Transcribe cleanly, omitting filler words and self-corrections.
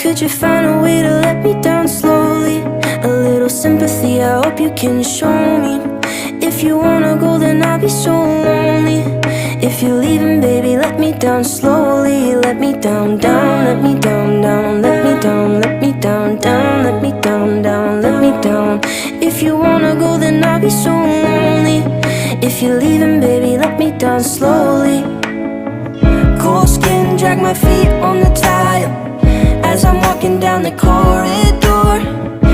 Could you find a way to let me down slowly? A little sympathy, I hope you can show me. If you wanna go, then I'll be so lonely. If you're leaving, baby, let me down slowly. Let me down, down, let me down, down. Let me down, let me down, down. Let me down, down, let me down. If you wanna go, then I'll be so lonely. If you're leaving, baby, let me down slowly. Cold skin, drag my feet on the tile as I'm walking down the corridor.